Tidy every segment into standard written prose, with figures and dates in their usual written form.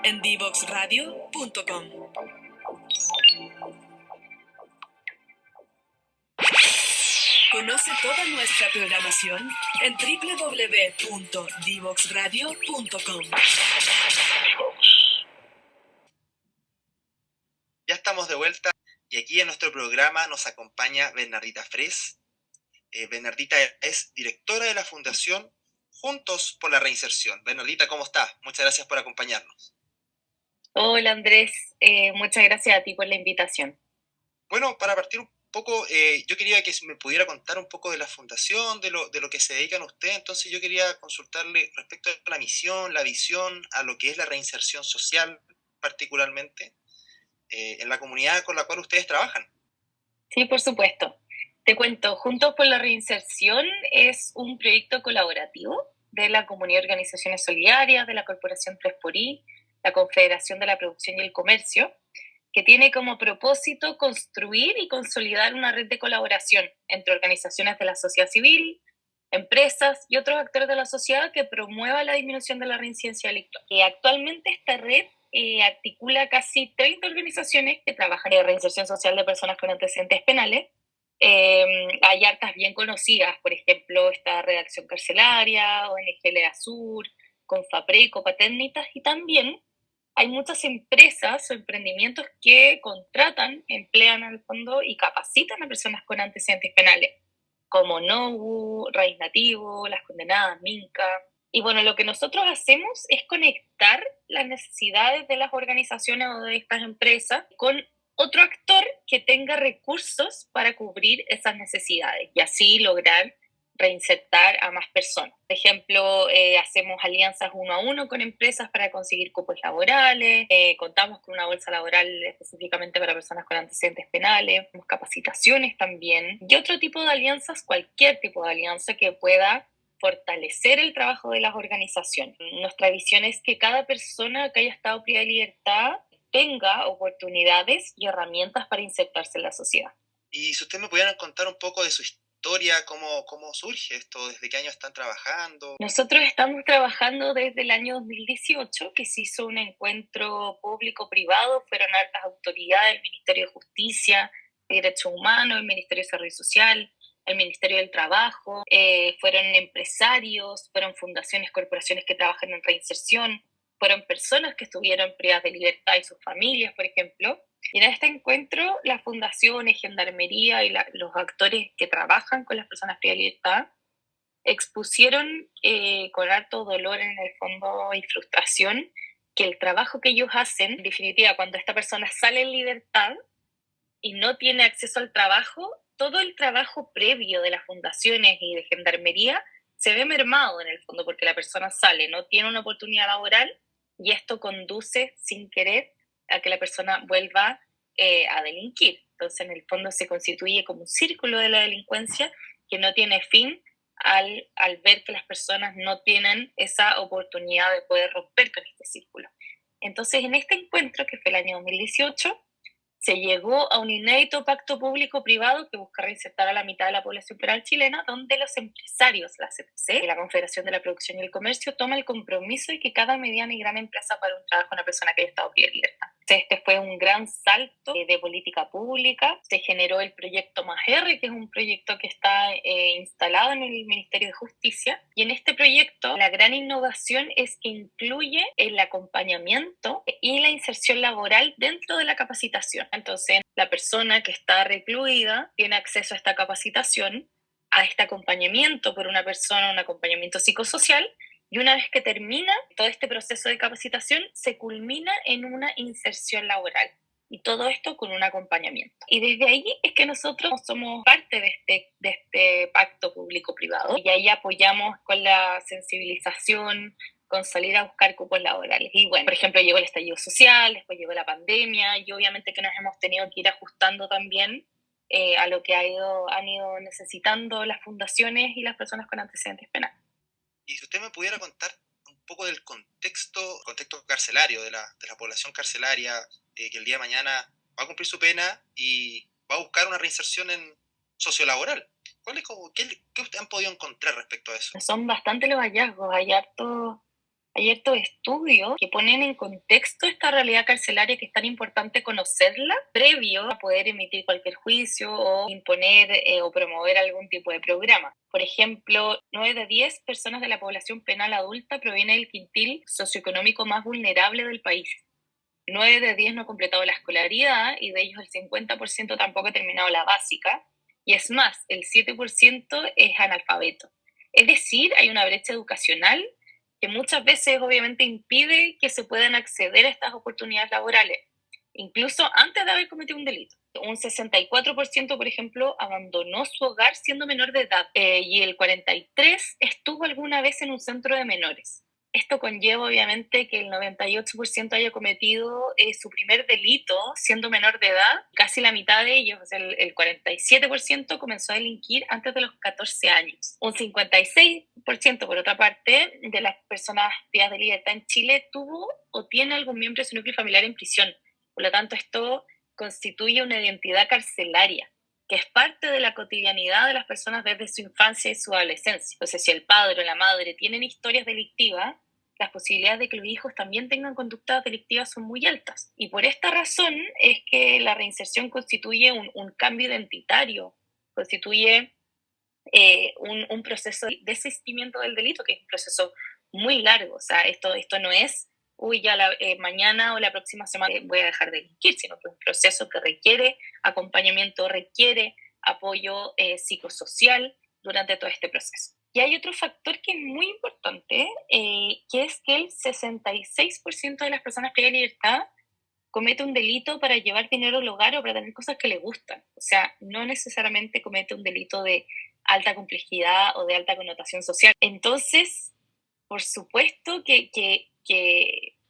en divoxradio.com. Conoce toda nuestra programación en www.divoxradio.com. Ya estamos de vuelta y aquí en nuestro programa nos acompaña Bernardita Fres. Bernardita es directora de la Fundación Juntos por la Reinserción. Bernardita, ¿cómo estás? Muchas gracias por acompañarnos. Hola Andrés, muchas gracias a ti por la invitación. Bueno, para partir un poco, yo quería que me pudiera contar un poco de la fundación, de lo que se dedican ustedes. Entonces yo quería consultarle respecto a la misión, la visión, a lo que es la reinserción social particularmente, en la comunidad con la cual ustedes trabajan. Sí, por supuesto. Te cuento, Juntos por la Reinserción es un proyecto colaborativo de la Comunidad de Organizaciones Solidarias, de la Corporación 3xI, la Confederación de la Producción y el Comercio, que tiene como propósito construir y consolidar una red de colaboración entre organizaciones de la sociedad civil, empresas y otros actores de la sociedad que promueva la disminución de la reincidencia delictual. Actualmente esta red articula casi 30 organizaciones que trabajan en la reinserción social de personas con antecedentes penales. Hay hartas bien conocidas, por ejemplo, esta Redacción Carcelaria, ONG Lea Sur, Confapre, Paternitas, y también hay muchas empresas o emprendimientos que contratan, emplean al fondo y capacitan a personas con antecedentes penales, como Nobu, Raíz Nativo, Las Condenadas, Minca. Y bueno, lo que nosotros hacemos es conectar las necesidades de las organizaciones o de estas empresas con otro actor que tenga recursos para cubrir esas necesidades y así lograr reinsertar a más personas. Por ejemplo, hacemos alianzas uno a uno con empresas para conseguir cupos laborales, contamos con una bolsa laboral específicamente para personas con antecedentes penales, tenemos capacitaciones también y otro tipo de alianzas, cualquier tipo de alianza que pueda fortalecer el trabajo de las organizaciones. Nuestra visión es que cada persona que haya estado privada de libertad tenga oportunidades y herramientas para insertarse en la sociedad. Y si ustedes me pudieran contar un poco de su historia, cómo surge esto, desde qué año están trabajando. Nosotros estamos trabajando desde el año 2018, que se hizo un encuentro público-privado, fueron altas autoridades, el Ministerio de Justicia, Derechos Humanos, el Ministerio de Desarrollo Social, el Ministerio del Trabajo, fueron empresarios, fueron fundaciones, corporaciones que trabajan en reinserción, fueron personas que estuvieron privadas de libertad y sus familias, por ejemplo. Y en este encuentro, las fundaciones, Gendarmería y los actores que trabajan con las personas privadas de libertad expusieron con harto dolor en el fondo y frustración que el trabajo que ellos hacen, en definitiva, cuando esta persona sale en libertad y no tiene acceso al trabajo, todo el trabajo previo de las fundaciones y de Gendarmería se ve mermado en el fondo porque la persona sale, no tiene una oportunidad laboral y esto conduce sin querer a que la persona vuelva a delinquir. Entonces, en el fondo se constituye como un círculo de la delincuencia que no tiene fin al ver que las personas no tienen esa oportunidad de poder romper con este círculo. Entonces, en este encuentro, que fue el año 2018, se llegó a un inédito pacto público-privado que busca reinsertar a la mitad de la población penal chilena, donde los empresarios, la CPC, la Confederación de la Producción y el Comercio, toma el compromiso de que cada mediana y gran empresa para un trabajo a una persona que haya estado privada de libertad. Este fue un gran salto de política pública. Se generó el proyecto MASR, que es un proyecto que está instalado en el Ministerio de Justicia. Y en este proyecto, la gran innovación es que incluye el acompañamiento y la inserción laboral dentro de la capacitación. Entonces, la persona que está recluida tiene acceso a esta capacitación, a este acompañamiento por una persona, un acompañamiento psicosocial, y una vez que termina todo este proceso de capacitación, se culmina en una inserción laboral. Y todo esto con un acompañamiento. Y desde ahí es que nosotros somos parte de este pacto público-privado. Y ahí apoyamos con la sensibilización, con salir a buscar cupos laborales. Y bueno, por ejemplo, llegó el estallido social, después llegó la pandemia, y obviamente que nos hemos tenido que ir ajustando también a lo que han ido necesitando las fundaciones y las personas con antecedentes penales. Y si usted me pudiera contar un poco del contexto carcelario, de la población carcelaria, que el día de mañana va a cumplir su pena y va a buscar una reinserción sociolaboral. ¿Qué ustedes han podido encontrar respecto a eso? Son bastante los hallazgos, hay harto Hay estos estudios que ponen en contexto esta realidad carcelaria, que es tan importante conocerla previo a poder emitir cualquier juicio o imponer o promover algún tipo de programa. Por ejemplo, 9 de 10 personas de la población penal adulta proviene del quintil socioeconómico más vulnerable del país. 9 de 10 no ha completado la escolaridad y de ellos el 50% tampoco ha terminado la básica. Y es más, el 7% es analfabeto. Es decir, hay una brecha educacional que muchas veces obviamente impide que se puedan acceder a estas oportunidades laborales, incluso antes de haber cometido un delito. Un 64%, por ejemplo, abandonó su hogar siendo menor de edad y el 43% estuvo alguna vez en un centro de menores. Esto conlleva obviamente que el 98% haya cometido su primer delito siendo menor de edad. Casi la mitad de ellos, o sea, el 47% comenzó a delinquir antes de los 14 años. Un 56%, por otra parte, de las personas privadas de libertad en Chile tuvo o tiene algún miembro de su núcleo familiar en prisión. Por lo tanto, esto constituye una identidad carcelaria, que es parte de la cotidianidad de las personas desde su infancia y su adolescencia. Entonces, si el padre o la madre tienen historias delictivas, las posibilidades de que los hijos también tengan conductas delictivas son muy altas. Y por esta razón es que la reinserción constituye un cambio identitario, constituye un proceso de desistimiento del delito, que es un proceso muy largo. O sea, esto no es, mañana o la próxima semana voy a dejar de delinquir, sino que es un proceso que requiere acompañamiento, requiere apoyo psicosocial durante todo este proceso. Y hay otro factor que es muy importante, que es que el 66% de las personas privadas de libertad comete un delito para llevar dinero al hogar o para tener cosas que le gustan. O sea, no necesariamente comete un delito de alta complejidad o de alta connotación social. Entonces, por supuesto que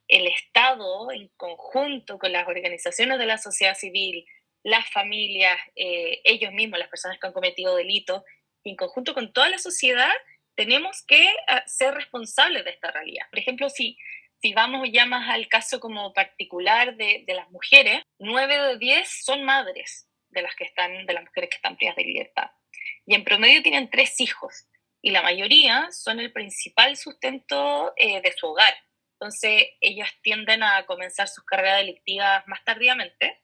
el Estado, en conjunto con las organizaciones de la sociedad civil, las familias, ellos mismos, las personas que han cometido delitos, en conjunto con toda la sociedad, tenemos que ser responsables de esta realidad. Por ejemplo, si vamos ya más al caso como particular de las mujeres, 9 de 10 son madres de las mujeres que están privadas de libertad. Y en promedio tienen 3 hijos. Y la mayoría son el principal sustento de su hogar. Entonces, ellas tienden a comenzar sus carreras delictivas más tardíamente,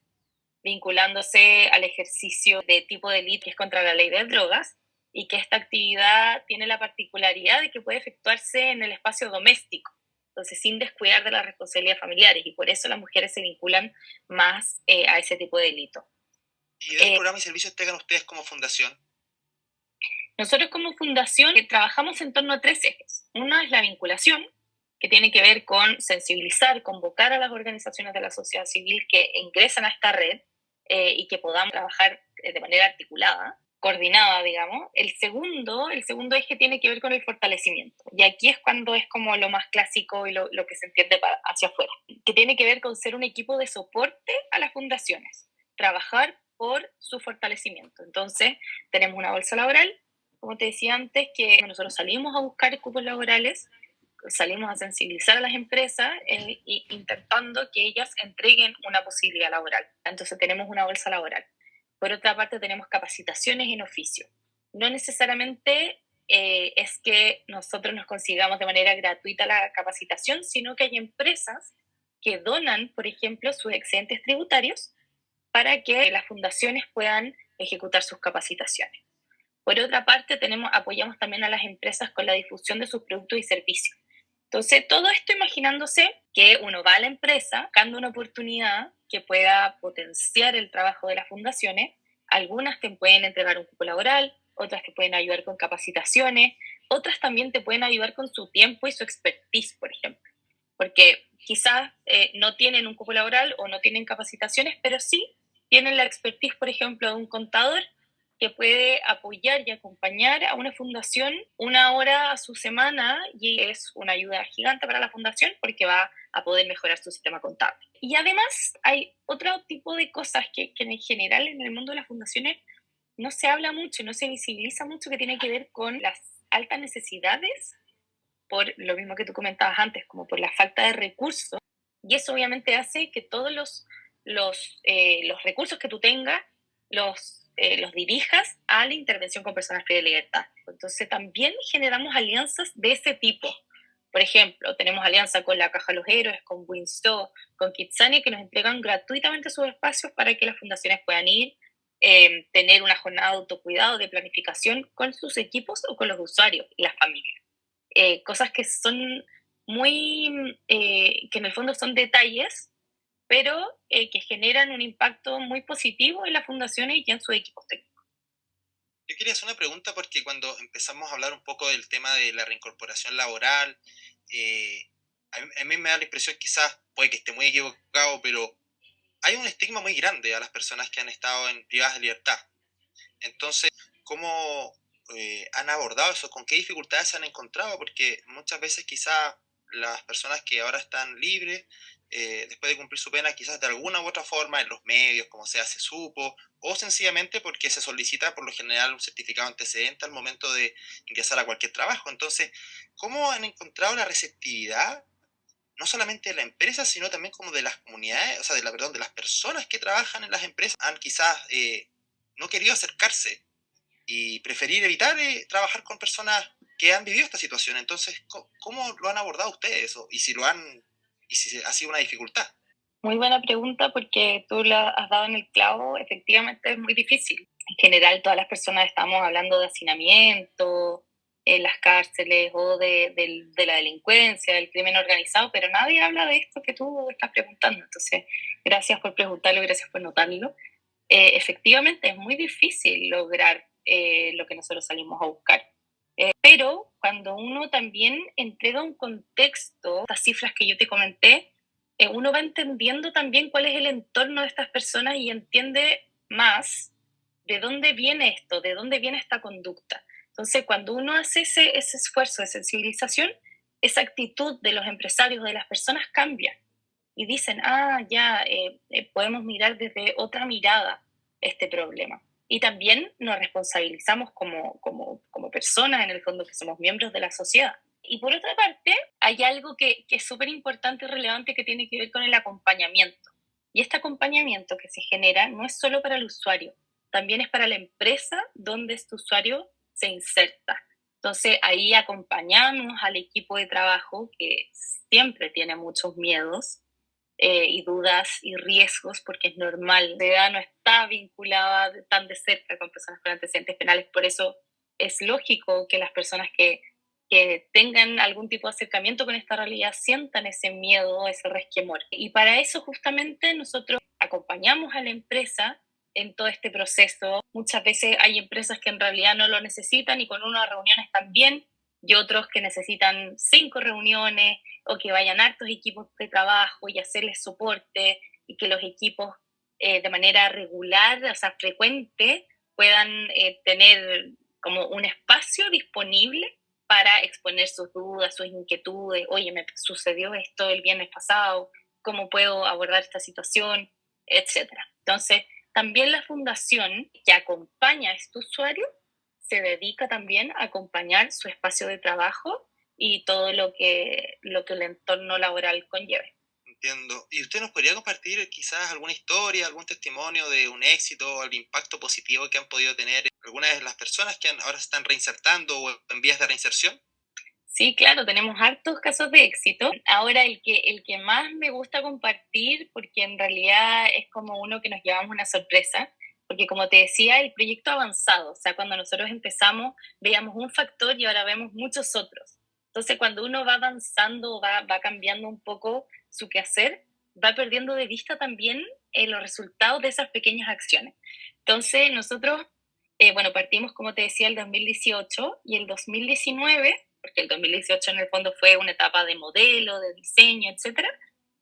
vinculándose al ejercicio de tipo de delito que es contra la ley de drogas, y que esta actividad tiene la particularidad de que puede efectuarse en el espacio doméstico, entonces sin descuidar de las responsabilidades familiares, y por eso las mujeres se vinculan más a ese tipo de delito. ¿Y de qué programa y servicios tengan ustedes como fundación? Nosotros como fundación trabajamos en torno a 3 ejes. Uno es la vinculación, que tiene que ver con sensibilizar, convocar a las organizaciones de la sociedad civil que ingresan a esta red y que podamos trabajar de manera articulada, coordinada, digamos. El segundo eje tiene que ver con el fortalecimiento. Y aquí es cuando es como lo más clásico y lo que se entiende hacia afuera, que tiene que ver con ser un equipo de soporte a las fundaciones, trabajar por su fortalecimiento. Entonces, tenemos una bolsa laboral, como te decía antes, que nosotros salimos a buscar cupos laborales, salimos a sensibilizar a las empresas intentando que ellas entreguen una posibilidad laboral. Entonces tenemos una bolsa laboral. Por otra parte, tenemos capacitaciones en oficio. No necesariamente es que nosotros nos consigamos de manera gratuita la capacitación, sino que hay empresas que donan, por ejemplo, sus excedentes tributarios para que las fundaciones puedan ejecutar sus capacitaciones. Por otra parte, apoyamos también a las empresas con la difusión de sus productos y servicios. Entonces, todo esto imaginándose que uno va a la empresa buscando una oportunidad que pueda potenciar el trabajo de las fundaciones. Algunas te pueden entregar un cupo laboral, otras te pueden ayudar con capacitaciones, otras también te pueden ayudar con su tiempo y su expertise, por ejemplo. Porque quizás no tienen un cupo laboral o no tienen capacitaciones, pero sí tienen la expertise, por ejemplo, de un contador que puede apoyar y acompañar a una fundación 1 hora a su semana, y es una ayuda gigante para la fundación porque va a poder mejorar su sistema contable. Y además hay otro tipo de cosas que en general en el mundo de las fundaciones no se habla mucho, no se visibiliza mucho, que tiene que ver con las altas necesidades, por lo mismo que tú comentabas antes, como por la falta de recursos, y eso obviamente hace que todos los recursos que tú tengas los dirijas a la intervención con personas privadas de libertad. Entonces también generamos alianzas de ese tipo, Por ejemplo, tenemos alianza con la Caja de los Héroes, con Winstore, con Kitsania, que nos entregan gratuitamente sus espacios para que las fundaciones puedan ir, tener una jornada de autocuidado, de planificación con sus equipos o con los usuarios y las familias. Cosas que son muy, que en el fondo son detalles, pero que generan un impacto muy positivo en las fundaciones y en sus equipos técnicos. Yo quería hacer una pregunta porque cuando empezamos a hablar un poco del tema de la reincorporación laboral, a mí me da la impresión, quizás puede que esté muy equivocado, pero hay un estigma muy grande a las personas que han estado en privadas de libertad. Entonces, ¿cómo han abordado eso? ¿Con qué dificultades se han encontrado? Porque muchas veces quizás las personas que ahora están libres, después de cumplir su pena, quizás de alguna u otra forma, en los medios, como sea, se supo, o sencillamente porque se solicita por lo general un certificado antecedente al momento de ingresar a cualquier trabajo. Entonces, ¿cómo han encontrado la receptividad no solamente de la empresa, sino también como de las comunidades, o sea, de las personas que trabajan en las empresas, han quizás no querido acercarse y preferir evitar trabajar con personas que han vivido esta situación? Entonces, ¿cómo lo han abordado ustedes? Y si ha sido una dificultad? Muy buena pregunta porque tú la has dado en el clavo, efectivamente es muy difícil. En general, todas las personas estamos hablando de hacinamiento en las cárceles o de la delincuencia, del crimen organizado, pero nadie habla de esto que tú estás preguntando. Entonces, gracias por preguntarlo, gracias por notarlo. Efectivamente, es muy difícil lograr lo que nosotros salimos a buscar. Pero cuando uno también entrega un contexto, estas cifras que yo te comenté, uno va entendiendo también cuál es el entorno de estas personas y entiende más de dónde viene esto, de dónde viene esta conducta. Entonces, cuando uno hace ese esfuerzo de sensibilización, esa actitud de los empresarios, de las personas cambia y dicen, ya, podemos mirar desde otra mirada este problema. Y también nos responsabilizamos como personas, en el fondo, que somos miembros de la sociedad. Y por otra parte, hay algo que es súper importante y relevante que tiene que ver con el acompañamiento. Y este acompañamiento que se genera no es solo para el usuario, también es para la empresa donde este usuario se inserta. Entonces ahí acompañamos al equipo de trabajo que siempre tiene muchos miedos y dudas y riesgos, porque es normal. La edad no está vinculada tan de cerca con personas con antecedentes penales, por eso es lógico que las personas que tengan algún tipo de acercamiento con esta realidad sientan ese miedo, ese resquemor. Y para eso justamente nosotros acompañamos a la empresa en todo este proceso. Muchas veces hay empresas que en realidad no lo necesitan y con unas reuniones también, y otros que necesitan 5 reuniones o que vayan hartos equipos de trabajo y hacerles soporte y que los equipos de manera regular, o sea, frecuente, puedan tener como un espacio disponible para exponer sus dudas, sus inquietudes. Oye, me sucedió esto el viernes pasado, ¿cómo puedo abordar esta situación? Etcétera. Entonces, también la fundación que acompaña a este usuario se dedica también a acompañar su espacio de trabajo y todo lo que el entorno laboral conlleve. Entiendo. ¿Y usted nos podría compartir quizás alguna historia, algún testimonio de un éxito, el impacto positivo que han podido tener algunas de las personas que ahora se están reinsertando o en vías de reinserción? Sí, claro, tenemos hartos casos de éxito. Ahora el que más me gusta compartir, porque en realidad es como uno que nos llevamos una sorpresa, porque como te decía, el proyecto ha avanzado, o sea, cuando nosotros empezamos veíamos un factor y ahora vemos muchos otros. Entonces, cuando uno va avanzando, va cambiando un poco su quehacer, va perdiendo de vista también los resultados de esas pequeñas acciones. Entonces, nosotros, bueno, partimos, como te decía, el 2018 y el 2019 porque el 2018 en el fondo fue una etapa de modelo, de diseño, etcétera,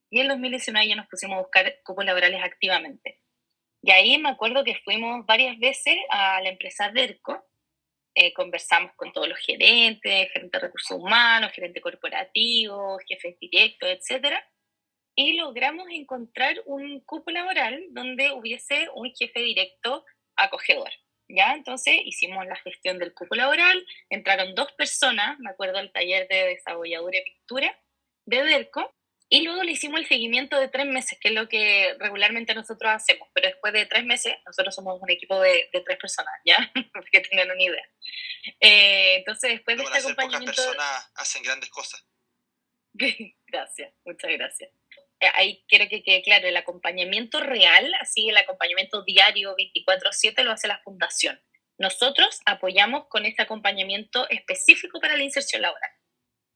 y el 2019 ya nos pusimos a buscar cupos laborales activamente. Y ahí me acuerdo que fuimos varias veces a la empresa DERCO, conversamos con todos los gerentes, gerentes de recursos humanos, gerente corporativo, jefes directos, etcétera, y logramos encontrar un cupo laboral donde hubiese un jefe directo acogedor. ¿Ya? Entonces hicimos la gestión del cupo laboral, entraron 2 personas, me acuerdo del taller de desarrolladura y pintura de DERCO, y luego le hicimos el seguimiento de 3 meses, que es lo que regularmente nosotros hacemos, pero después de 3 meses, nosotros somos un equipo de 3 personas, ¿ya? Para que tengan una idea. Entonces, después de Pero este para ser pocas acompañamiento, personas hacen grandes cosas. Gracias, muchas gracias. Ahí quiero que quede claro, el acompañamiento real, así el acompañamiento diario 24/7 lo hace la fundación. Nosotros apoyamos con este acompañamiento específico para la inserción laboral.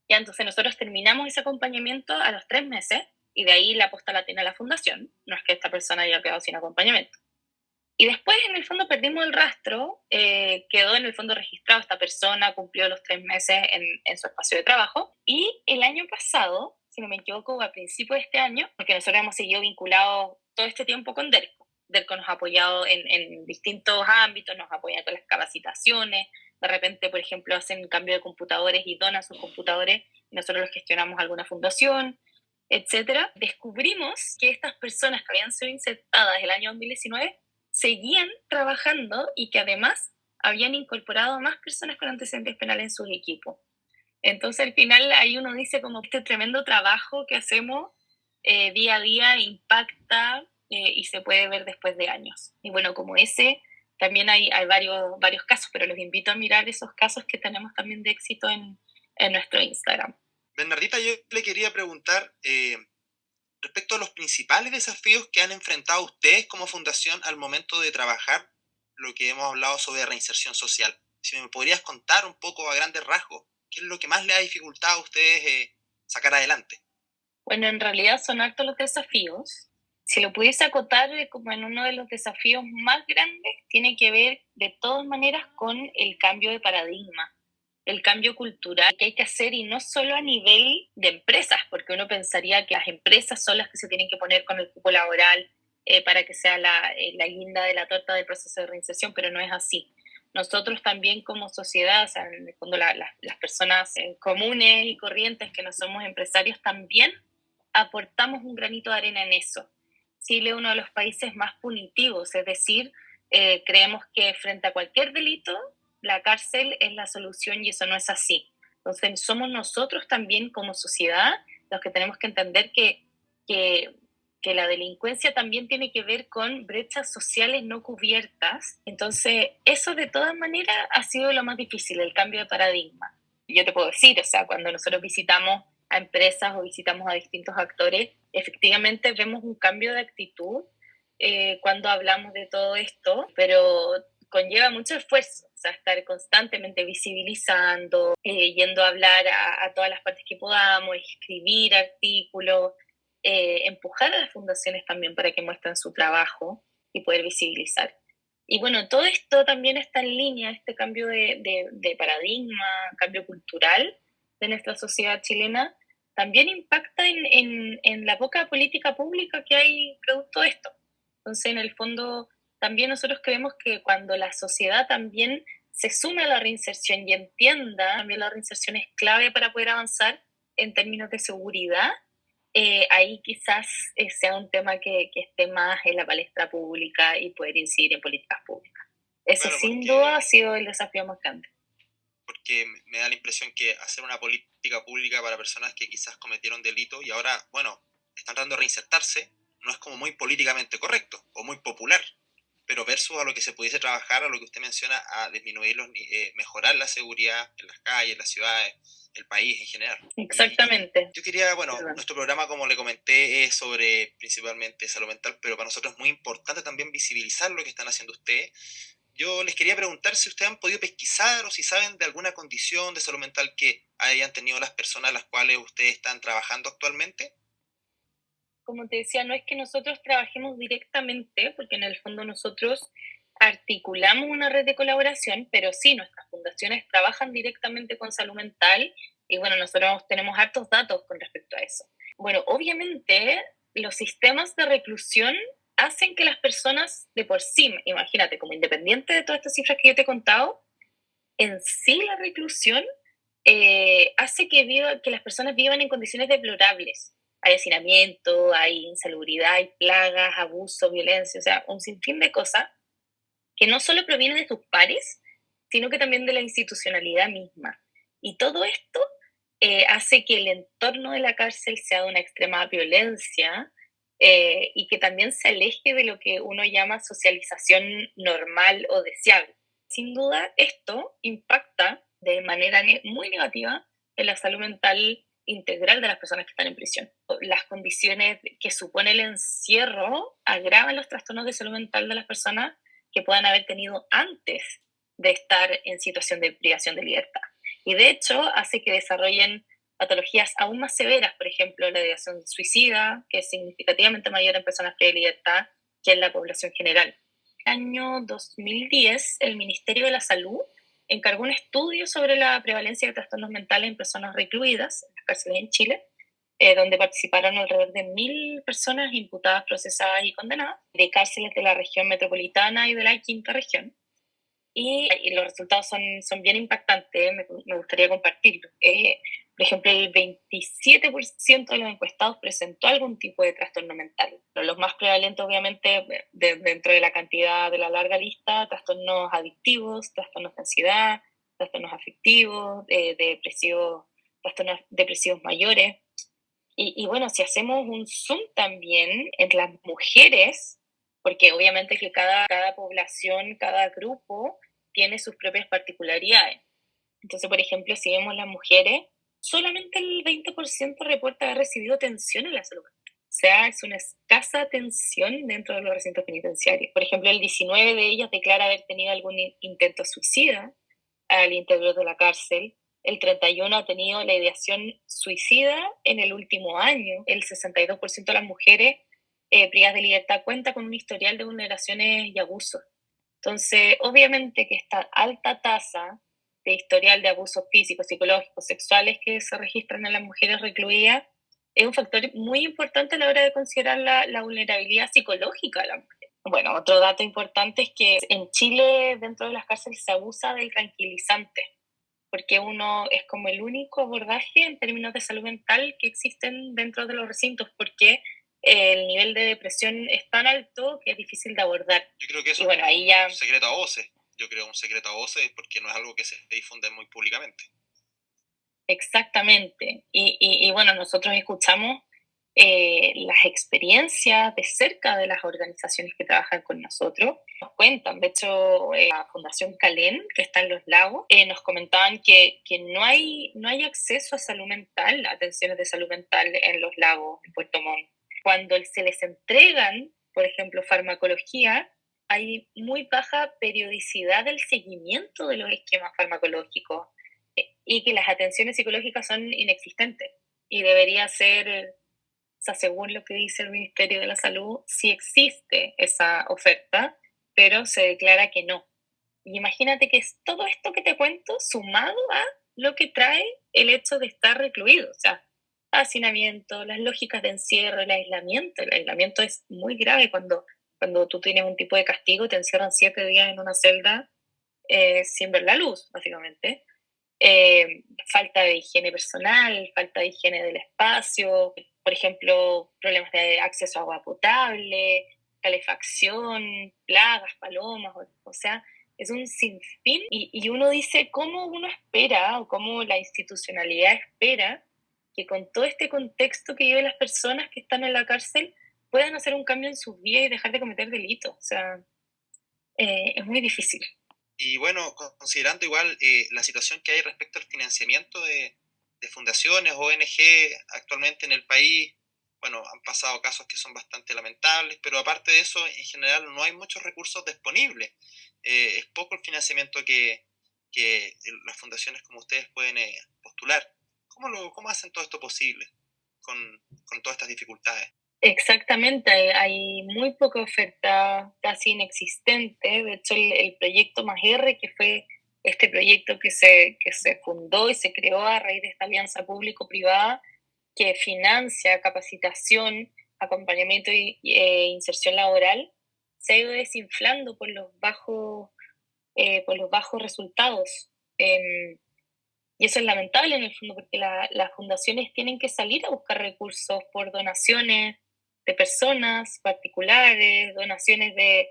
Ya, entonces nosotros terminamos ese acompañamiento a los 3 meses y de ahí la posta la tiene la fundación, no es que esta persona haya quedado sin acompañamiento. Y después, en el fondo, perdimos el rastro, quedó en el fondo registrado esta persona, cumplió los 3 meses en su espacio de trabajo. Y el año pasado, si no me equivoco, a principios de este año, porque nosotros hemos seguido vinculados todo este tiempo con DERCO. DERCO nos ha apoyado en distintos ámbitos, nos apoya con las capacitaciones. De repente, por ejemplo, hacen cambio de computadores y donan sus computadores y nosotros los gestionamos alguna fundación, etcétera. Descubrimos que estas personas que habían sido insertadas el año 2019 seguían trabajando y que además habían incorporado a más personas con antecedentes penales en sus equipos. Entonces al final ahí uno dice como este tremendo trabajo que hacemos día a día impacta y se puede ver después de años. Y bueno, como ese, también hay varios casos, pero los invito a mirar esos casos que tenemos también de éxito en nuestro Instagram. Bernardita, yo le quería preguntar respecto a los principales desafíos que han enfrentado ustedes como fundación al momento de trabajar lo que hemos hablado sobre reinserción social. Si me podrías contar un poco a grandes rasgos, ¿qué es lo que más le ha dificultado a ustedes sacar adelante? Bueno, en realidad son hartos los desafíos. Si lo pudiese acotar como en uno de los desafíos más grandes, tiene que ver de todas maneras con el cambio de paradigma, el cambio cultural que hay que hacer y no solo a nivel de empresas, porque uno pensaría que las empresas son las que se tienen que poner con el cupo laboral para que sea la guinda de la torta del proceso de reinserción, pero no es así. Nosotros también como sociedad, o sea, en el fondo las personas comunes y corrientes que no somos empresarios también aportamos un granito de arena en eso. Chile es uno de los países más punitivos, es decir, creemos que frente a cualquier delito, la cárcel es la solución y eso no es así. Entonces, somos nosotros también como sociedad los que tenemos que entender que la delincuencia también tiene que ver con brechas sociales no cubiertas. Entonces, eso de todas maneras ha sido lo más difícil, el cambio de paradigma. Yo te puedo decir, o sea, cuando nosotros visitamos a empresas o visitamos a distintos actores, efectivamente vemos un cambio de actitud cuando hablamos de todo esto, pero conlleva mucho esfuerzo, o sea, estar constantemente visibilizando, yendo a hablar a todas las partes que podamos, escribir artículos, empujar a las fundaciones también para que muestren su trabajo y poder visibilizar. Y bueno, todo esto también está en línea, este cambio de paradigma, cambio cultural de nuestra sociedad chilena, también impacta en la poca política pública que hay producto de esto. Entonces, en el fondo, también nosotros creemos que cuando la sociedad también se sume a la reinserción y entienda, también la reinserción es clave para poder avanzar en términos de seguridad, ahí quizás sea un tema que esté más en la palestra pública y poder incidir en políticas públicas. Ese Claro, sin duda ha sido el desafío más grande. Porque me da la impresión que hacer una política pública para personas que quizás cometieron delitos y ahora, bueno, están tratando de reinsertarse, no es como muy políticamente correcto o muy popular, pero versus a lo que se pudiese trabajar, a lo que usted menciona, a disminuir, mejorar la seguridad en las calles, en las ciudades, el país en general. Exactamente. Yo quería, bueno, nuestro programa, como le comenté, es sobre principalmente salud mental, pero para nosotros es muy importante también visibilizar lo que están haciendo ustedes. Yo les quería preguntar si ustedes han podido pesquisar o si saben de alguna condición de salud mental que hayan tenido las personas a las cuales ustedes están trabajando actualmente. Como te decía, no es que nosotros trabajemos directamente, porque en el fondo nosotros articulamos una red de colaboración, pero sí, nuestras fundaciones trabajan directamente con salud mental y bueno, nosotros tenemos hartos datos con respecto a eso. Bueno, obviamente los sistemas de reclusión hacen que las personas de por sí, imagínate, como independiente de todas estas cifras que yo te he contado, en sí la reclusión hace que las personas vivan en condiciones deplorables. Hay hacinamiento, hay insalubridad, hay plagas, abuso, violencia, o sea, un sinfín de cosas que no solo provienen de sus pares, sino que también de la institucionalidad misma. Y todo esto hace que el entorno de la cárcel sea de una extrema violencia y que también se aleje de lo que uno llama socialización normal o deseable. Sin duda, esto impacta de manera muy negativa en la salud mental integral de las personas que están en prisión. Las condiciones que supone el encierro agravan los trastornos de salud mental de las personas que puedan haber tenido antes de estar en situación de privación de libertad. Y de hecho hace que desarrollen patologías aún más severas, por ejemplo, la ideación suicida, que es significativamente mayor en personas de libertad que en la población general. En el año 2010, el Ministerio de la Salud encargó un estudio sobre la prevalencia de trastornos mentales en personas recluidas en las cárceles en Chile, donde participaron alrededor de 1.000 personas imputadas, procesadas y condenadas de cárceles de la región metropolitana y de la quinta región. Y los resultados son bien impactantes, me gustaría compartirlos. Por ejemplo, el 27% de los encuestados presentó algún tipo de trastorno mental. Los más prevalentes, obviamente, dentro de la cantidad de la larga lista: trastornos adictivos, trastornos de ansiedad, trastornos afectivos, trastornos depresivos mayores. Y bueno, si hacemos un zoom también en las mujeres, porque obviamente que cada población, cada grupo tiene sus propias particularidades. Entonces, por ejemplo, si vemos las mujeres, solamente el 20% reporta haber recibido atención en la salud mental. O sea, es una escasa atención dentro de los recintos penitenciarios. Por ejemplo, el 19 de ellas declara haber tenido algún intento suicida al interior de la cárcel. El 31 ha tenido la ideación suicida en el último año. El 62% de las mujeres privadas de libertad cuenta con un historial de vulneraciones y abusos. Entonces, obviamente que esta alta tasa de historial de abusos físicos, psicológicos, sexuales que se registran en las mujeres recluidas es un factor muy importante a la hora de considerar la vulnerabilidad psicológica de la mujer. Bueno, otro dato importante es que en Chile, dentro de las cárceles, se abusa del tranquilizante, porque uno es como el único abordaje en términos de salud mental que existen dentro de los recintos, porque el nivel de depresión es tan alto que es difícil de abordar. Yo creo que eso y bueno, es ahí ya... un secreto a voces. Yo creo un secreto a voces porque no es algo que se difunde muy públicamente. Exactamente. Y bueno, nosotros escuchamos las experiencias de cerca de las organizaciones que trabajan con nosotros. Nos cuentan, de hecho, la Fundación Calén, que está en Los Lagos, nos comentaban que no hay acceso a salud mental, a atenciones de salud mental en Los Lagos, en Puerto Montt. Cuando se les entregan, por ejemplo, farmacología, hay muy baja periodicidad del seguimiento de los esquemas farmacológicos y que las atenciones psicológicas son inexistentes. Y debería ser, o sea, según lo que dice el Ministerio de la Salud, sí existe esa oferta, pero se declara que no. Y imagínate que es todo esto que te cuento sumado a lo que trae el hecho de estar recluido. O sea, hacinamiento, las lógicas de encierro, el aislamiento. El aislamiento es muy grave cuando tú tienes un tipo de castigo, te encierran 7 días en una celda sin ver la luz, básicamente. Falta de higiene personal, falta de higiene del espacio, por ejemplo, problemas de acceso a agua potable, calefacción, plagas, palomas, o sea, es un sinfín y uno dice cómo uno espera o cómo la institucionalidad espera que con todo este contexto que viven las personas que están en la cárcel puedan hacer un cambio en sus vidas y dejar de cometer delitos. O sea, es muy difícil. Y bueno, considerando igual la situación que hay respecto al financiamiento de fundaciones, ONG actualmente en el país, bueno, han pasado casos que son bastante lamentables, pero aparte de eso, en general no hay muchos recursos disponibles. Es poco el financiamiento que las fundaciones como ustedes pueden postular. ¿Cómo hacen todo esto posible con todas estas dificultades? Exactamente, hay muy poca oferta, casi inexistente. De hecho, el proyecto Más R, que fue este proyecto que se fundó y se creó a raíz de esta alianza público-privada, que financia capacitación, acompañamiento e inserción laboral, se ha ido desinflando por los bajos resultados. Y eso es lamentable en el fondo, porque las fundaciones tienen que salir a buscar recursos por donaciones de personas particulares, donaciones de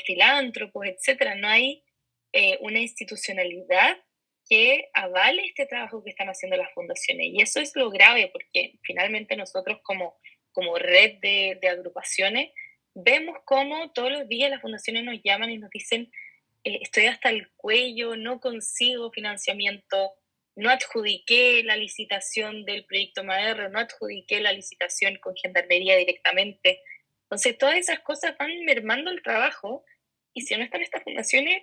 filántropos, etcétera. No hay una institucionalidad que avale este trabajo que están haciendo las fundaciones. Y eso es lo grave, porque finalmente nosotros como red de agrupaciones vemos cómo todos los días las fundaciones nos llaman y nos dicen estoy hasta el cuello, no consigo financiamiento, no adjudiqué la licitación del proyecto MAER, no adjudiqué la licitación con Gendarmería directamente. Entonces, todas esas cosas van mermando el trabajo y si no están estas fundaciones,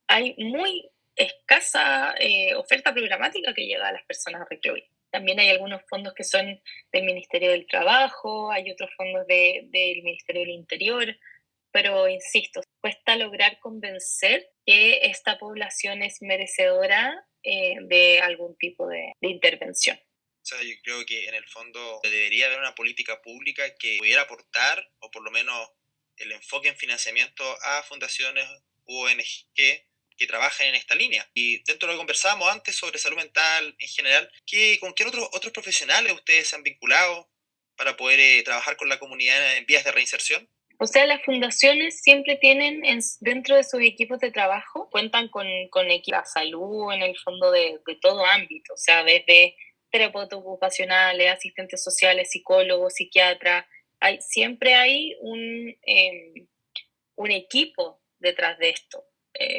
hay muy escasa oferta programática que llega a las personas a recluir. También hay algunos fondos que son del Ministerio del Trabajo, hay otros fondos del Ministerio del Interior, pero insisto, cuesta lograr convencer que esta población es merecedora de algún tipo de intervención. O sea, yo creo que en el fondo debería haber una política pública que pudiera aportar, o por lo menos el enfoque en financiamiento a fundaciones u ONG que trabajen en esta línea. Y dentro de lo que conversábamos antes sobre salud mental en general, ¿con qué otros profesionales ustedes se han vinculado para poder trabajar con la comunidad en vías de reinserción? O sea, las fundaciones siempre tienen dentro de sus equipos de trabajo, cuentan con equipos de salud en el fondo de todo ámbito, o sea, desde terapeutas ocupacionales, asistentes sociales, psicólogos, psiquiatras, siempre hay un equipo detrás de esto.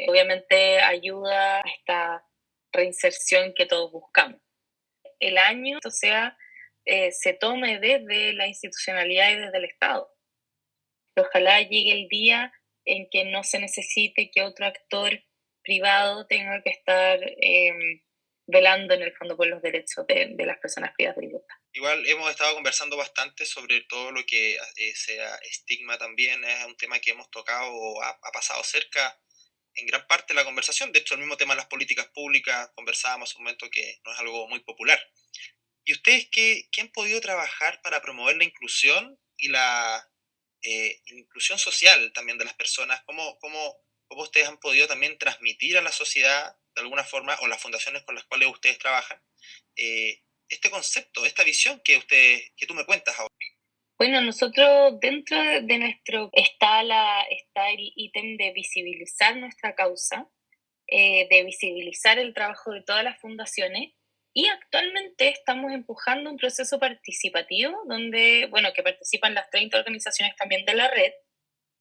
Obviamente ayuda a esta reinserción que todos buscamos. El año, o sea, se tome desde la institucionalidad y desde el Estado. Ojalá llegue el día en que no se necesite que otro actor privado tenga que estar velando en el fondo por los derechos de las personas privadas de libertad. Igual hemos estado conversando bastante sobre todo lo que sea estigma también, es un tema que hemos tocado o ha pasado cerca en gran parte de la conversación. De hecho, el mismo tema de las políticas públicas, conversábamos un momento que no es algo muy popular. ¿Y ustedes qué han podido trabajar para promover la inclusión y la inclusión social también de las personas? ¿Cómo ustedes han podido también transmitir a la sociedad de alguna forma, o las fundaciones con las cuales ustedes trabajan, este concepto, esta visión que tú me cuentas ahora? Bueno, nosotros dentro de nuestro está el ítem de visibilizar nuestra causa, de visibilizar el trabajo de todas las fundaciones, y actualmente estamos empujando un proceso participativo donde, bueno, que participan las 30 organizaciones también de la red,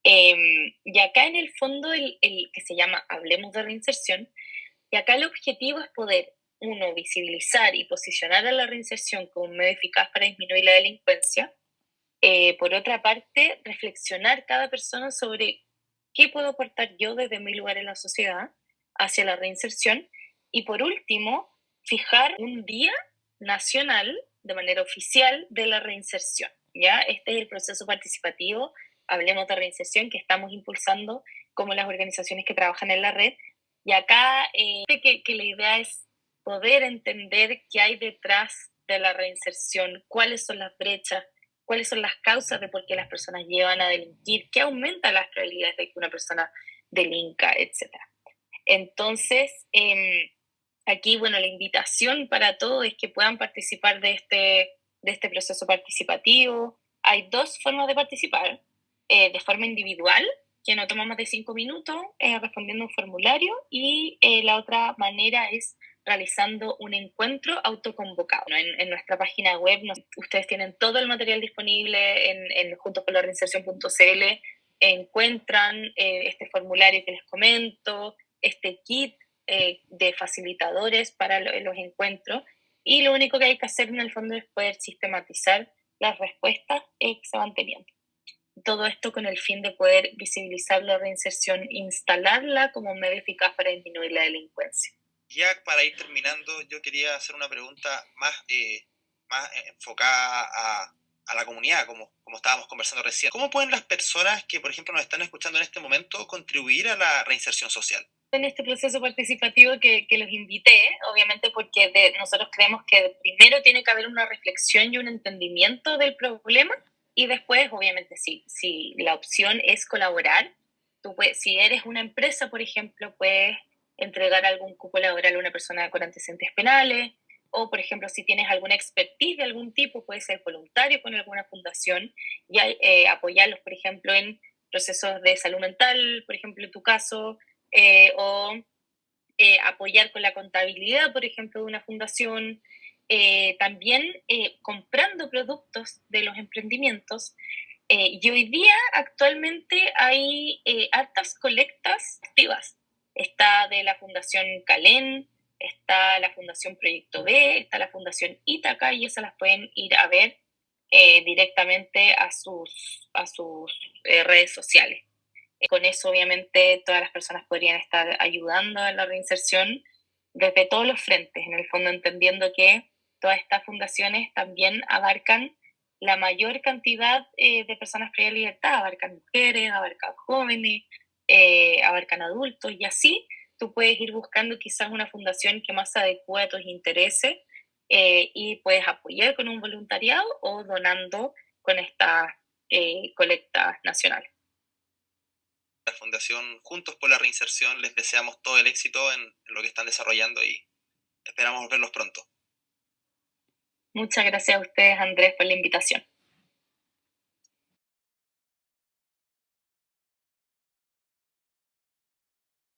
y acá en el fondo el que se llama Hablemos de Reinserción, y acá el objetivo es poder, uno, visibilizar y posicionar a la reinserción como un medio eficaz para disminuir la delincuencia. Por otra parte, reflexionar cada persona sobre qué puedo aportar yo desde mi lugar en la sociedad hacia la reinserción. Y por último, fijar un día nacional de manera oficial de la reinserción. ¿Ya? Este es el proceso participativo, Hablemos de Reinserción, que estamos impulsando como las organizaciones que trabajan en la red. Y acá que la idea es poder entender qué hay detrás de la reinserción, cuáles son las brechas, cuáles son las causas de por qué las personas llevan a delinquir, qué aumenta las probabilidades de que una persona delinca, etc. Entonces, aquí, bueno, la invitación para todos es que puedan participar de este proceso participativo. Hay dos formas de participar, de forma individual, que no toma más de 5 minutos, respondiendo un formulario, y la otra manera es realizando un encuentro autoconvocado. En nuestra página web ustedes tienen todo el material disponible en juntosporlareinserción.cl, encuentran este formulario que les comento, este kit de facilitadores para los encuentros, y lo único que hay que hacer en el fondo es poder sistematizar las respuestas que se van teniendo. Todo esto con el fin de poder visibilizar la reinserción, instalarla como un medio eficaz para disminuir la delincuencia. Ya para ir terminando, yo quería hacer una pregunta más enfocada a la comunidad, como estábamos conversando recién. ¿Cómo pueden las personas que, por ejemplo, nos están escuchando en este momento contribuir a la reinserción social? En este proceso participativo que los invité, obviamente porque nosotros creemos que primero tiene que haber una reflexión y un entendimiento del problema, y después, obviamente, si la opción es colaborar, si eres una empresa, por ejemplo, puedes entregar algún cupo laboral a una persona con antecedentes penales, o, por ejemplo, si tienes alguna expertise de algún tipo, puedes ser voluntario con alguna fundación y apoyarlos, por ejemplo, en procesos de salud mental, por ejemplo, en tu caso, o apoyar con la contabilidad, por ejemplo, de una fundación. También comprando productos de los emprendimientos. Y hoy día actualmente hay hartas colectas activas. Está de la Fundación Calén, está la Fundación Proyecto B, está la Fundación Ítaca, y esas las pueden ir a ver directamente a sus redes sociales. Con eso, obviamente, todas las personas podrían estar ayudando en la reinserción desde todos los frentes, en el fondo entendiendo que todas estas fundaciones también abarcan la mayor cantidad de personas privadas de libertad, abarcan mujeres, abarcan jóvenes, abarcan adultos, y así tú puedes ir buscando quizás una fundación que más se adecue a tus intereses, y puedes apoyar con un voluntariado o donando con estas colectas nacionales. La Fundación Juntos por la Reinserción les deseamos todo el éxito en lo que están desarrollando y esperamos verlos pronto. Muchas gracias a ustedes, Andrés, por la invitación.